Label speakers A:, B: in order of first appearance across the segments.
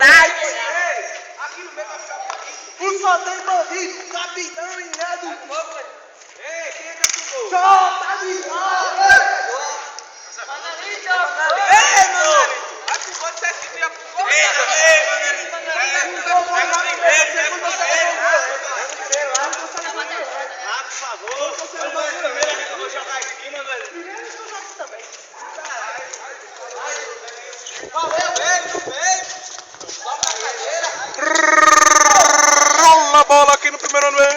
A: Aqui no meio vai ficar aqui. Só tem bandido, capitão e Nedo. Ei, quem é que jogou? Só tá de Ei, mano! Acho que pode ser que tenha pro gol. Ei, mano! Ah, por favor. Eu vou jogar aqui, mano. Valeu, velho.
B: Rola a bola aqui no primeiro ano.
A: Ei,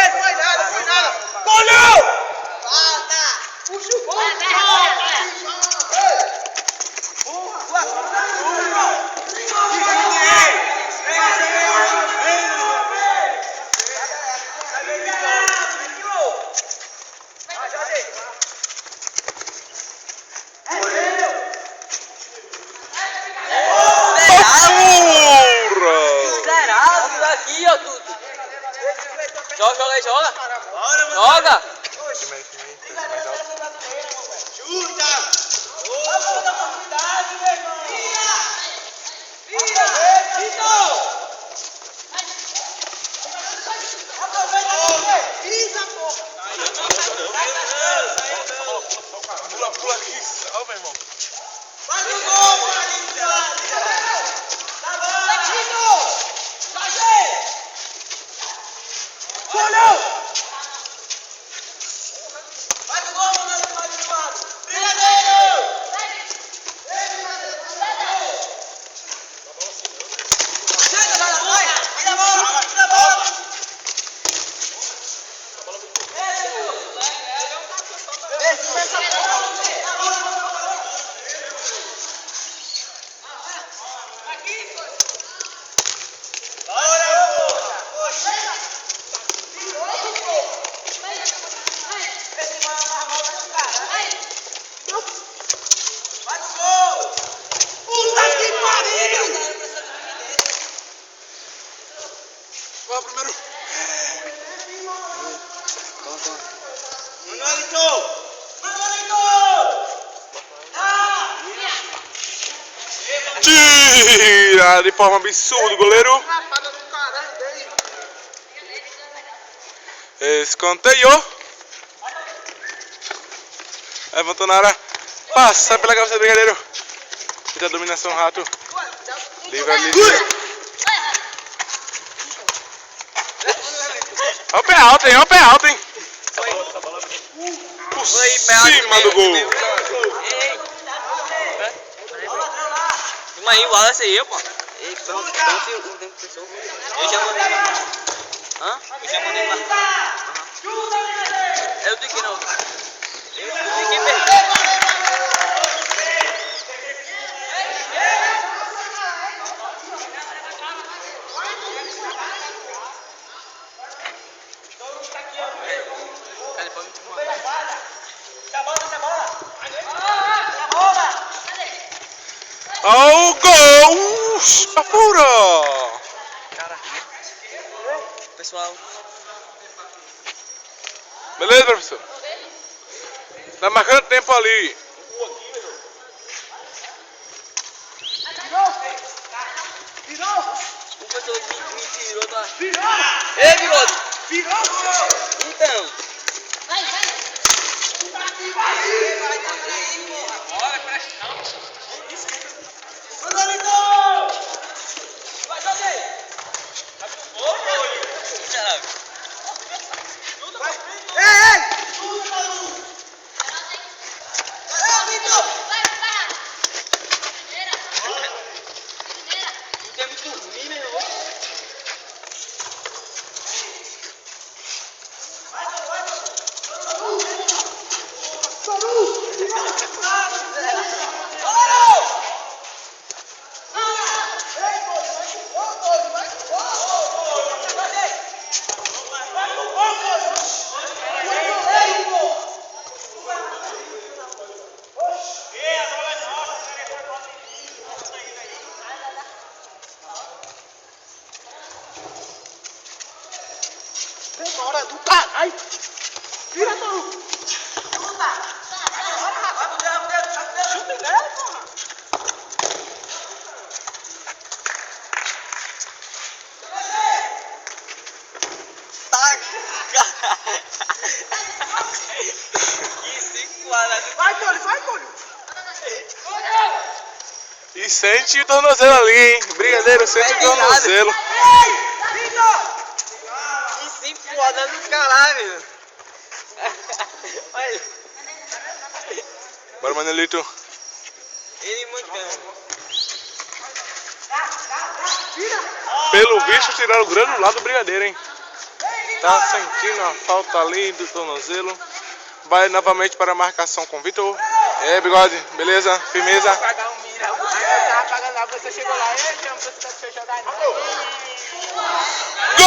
A: não foi nada.
B: Olha!
A: Puxa o gol.
C: Aqui, ó, tudo. Joga aí, joga. Joga.
A: Chuta.
B: Pula aqui, salve, irmão.
A: Faz o gol,
B: Vai primeiro. Tira de forma absurda, goleiro. Escanteio. Levantou na área. Passa pela cabeça do brigadeiro. Muita dominação, rato. Livre ali. Olha o pé alto, hein? Olha o pé alto, hein? Por cima do gol.
C: Vamos aí, o Wallace aí, pô. Eu já mandei lá. Hã? Eu já mandei lá. Eu tenho que não. Eu tenho que perder.
B: Ao gol! Chapura!
C: Pessoal.
B: Beleza, professor? Tá marcando tempo ali.
C: O professor me tirou da... Ei, bigode! Então. Bora, presta não.
A: Demora do caralho. Vira, Toru. Vai,
B: E sente o tornozelo ali, hein? Brigadeiro, sente o tornozelo.
C: E sim, foda do caralho. Olha.
B: Bora, Manelito.
C: Ele mancando.
B: Pelo visto, tiraram o granulado do brigadeiro, hein? Tá sentindo a falta ali do tornozelo. Vai novamente para a marcação com o Vitor. É, Bigode, beleza? Firmeza.
A: Pagar um mira. Aí eu tava pagando lá, você chegou lá, ei, já não precisa você jogar não.
B: Gol!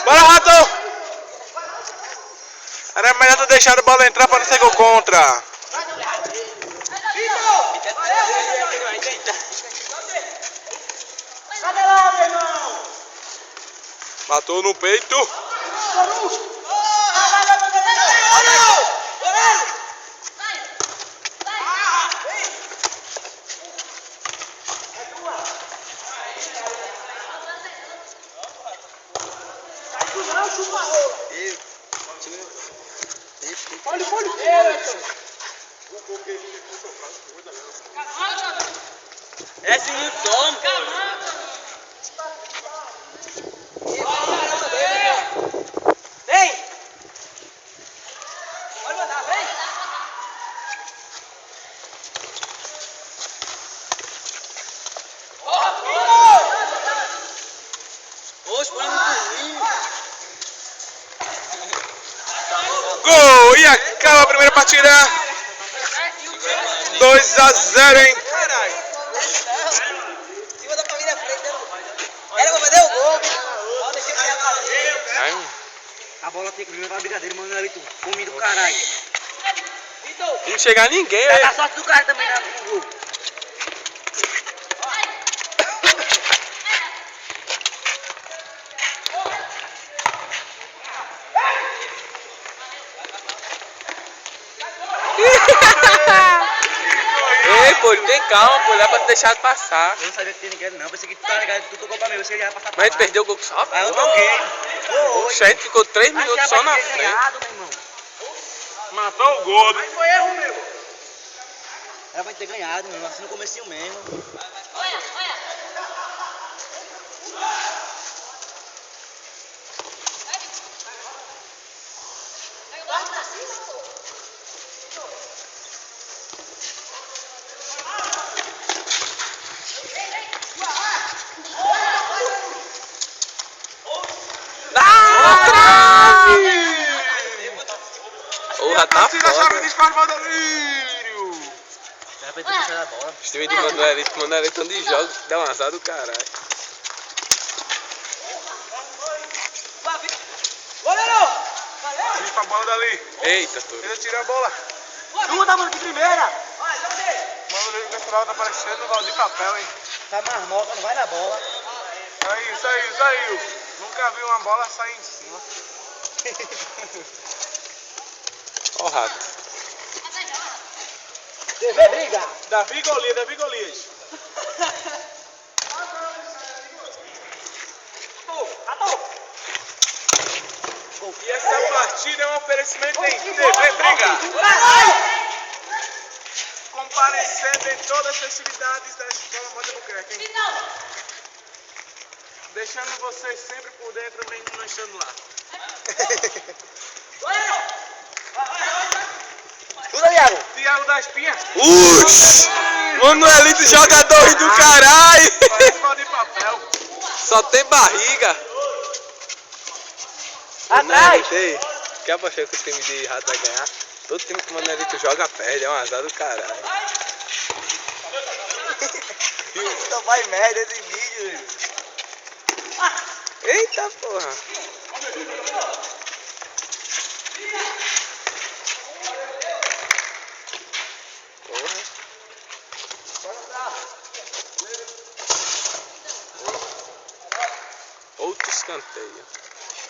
B: Bora, Rato! Era melhor tu deixar a bola entrar para não ser gol contra.
A: Cadê lá, meu irmão?
B: Matou no peito.
A: Olha.
C: É assim, não toma. Vem! Pode mandar, vem! Oxe, põe no turninho.
B: Gol! E acaba a primeira partida. 2-0, hein?
C: Cima da família frente, era pra fazer o gol. Pode deixar que ia fazer.
B: Ai,
C: A bola tem que vir pra brigadeiro, mano, ali tu. Comido do caralho.
B: não chegar ninguém,
C: Vai
B: hein?
C: dar sorte do cara também no gol.
D: Ei, pô, tem calma, pô, dá pra deixar passar.
C: Eu não sabia que tinha ninguém, não. Pensei que tu tá ligado, tu tocou pra mim, você já ia passar pra
D: Mas a gente
C: lá.
D: perdeu o gol só.
C: Aí eu toquei.
D: Oxe, a gente ficou 3 minutos só na frente.
C: Ganhado, meu irmão.
B: Matou o gol.
A: Aí foi erro meu.
C: Era pra ter ganhado, meu irmão, assim no comecinho mesmo.
D: Porra, tá
B: Torcida chora
D: foda.
B: de Esparval Delírio.
C: Era pra ter puxado a bola.
D: Esse time de Manelito de jogos dá um azar do caralho.
B: Tira pra bola dali.
D: Eita, Toro.
B: Ele tira a bola.
C: Chuta, mano, de primeira.
B: Mano, o Gastrol tá parecendo o Valdir Papel, hein?
C: Tá marmota, não vai na bola.
B: Saiu. Nunca vi uma bola sair em cima.
D: Ó o rato.
C: TV briga.
B: Davi Golias. E essa partida é um oferecimento em TV Briga. Comparecendo em todas as festividades da Escola Moda Buquerque, hein? Deixando vocês sempre por dentro, mesmo não estando lá.
C: Chuta, Iago.
B: Thiago da Espinha.
D: Uxi! Manuelito jogador do caralho!
B: Parece Valdir Papel.
D: Só tem barriga.
C: Atrás.
D: Ei, quer apostar que o time de rato vai ganhar? Todo time que o Manelito joga perde, é um azar do caralho.
C: Só vai merda esse vídeo.
D: Eita porra! Porra! Outro escanteio.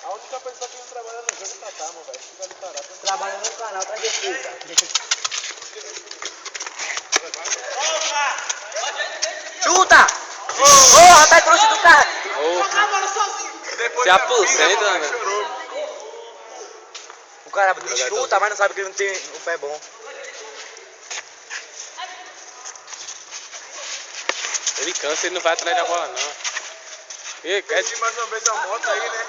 B: A única pessoa que não trabalha no jogo é Tatamo, velho. Fica ali parado.
C: Trabalha no canal pra defesa. Chuta! Porra, tá trouxa do cara.
D: Porra!
A: Bola sozinho.
B: Depois
D: Se
B: da
D: aposenta,
B: briga,
D: né?
B: chorou.
C: O cara chuta, mas não sabe que ele não tem o pé bom.
D: Ele cansa, ele não vai atrás da bola, não. E,
B: Pedir mais uma vez a moto aí, né?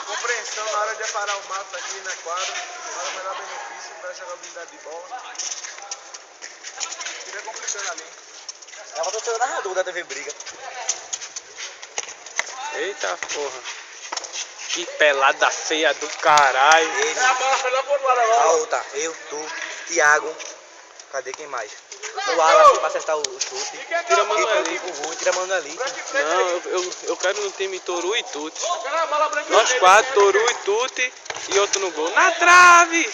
B: Compreensão na hora de parar o mato aqui na quadra. Para o melhor benefício da jogabilidade de bola. Fica complicando ali.
C: Ela tá sendo narrador da TV Briga.
D: Eita porra. Que pelada feia do caralho.
C: Ele.
B: A bola foi lá pro outro lado
C: A
B: agora.
C: outra. Eu, tu, Thiago. Cadê quem mais? O Wallace pra acertar o chute.
D: Tira a mão ali.
C: O gol, tira a mão ali.
D: Não, eu quero no time Toru e Tuti.
B: Aquela bola branca.
D: Nós quatro, Toru e Tuti e outro no gol. Na trave!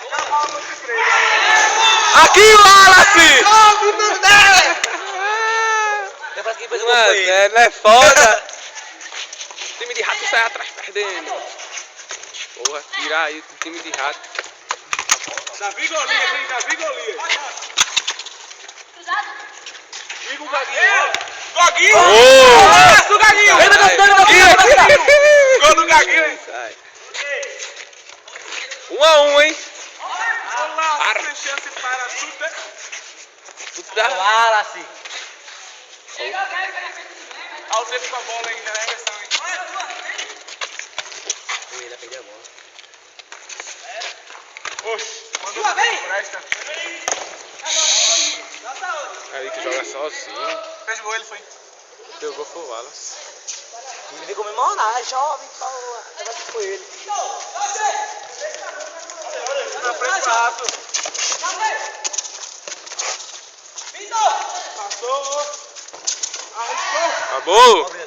B: Aquela bola branca e preta.
D: Aqui, Wallace!
C: Salve, meu Deus! Depois que fez o gol foi ele.
D: Mano, é foda! O time de rato sai atrás perdendo. Porra, tirar aí o time de rato.
B: Davi Golias, hein? Davi Golias. Liga o Gaguinho. Gaguinho!
D: Oh!
B: Do Gaguinho!
C: Entra, Gaguinho!
B: Gol do Gaguinho, hein?
D: Sai. 1 a 1, hein?
B: Olá, sem chance para tudo.
D: Tudo dá.
C: Wallace!
B: Ao tempo com a bola aí, já é reversão, hein?
C: Ele vai perder a bola.
B: Oxe, mandou pra presta.
D: Aí que joga sozinho.
B: Fez gol, ele foi.
D: Jogou foi o Wallace.
C: Ele veio comemorar, jovem, porra. Agora que foi ele.
B: Na frente pra rato. Passou. Arriscou.
D: Acabou!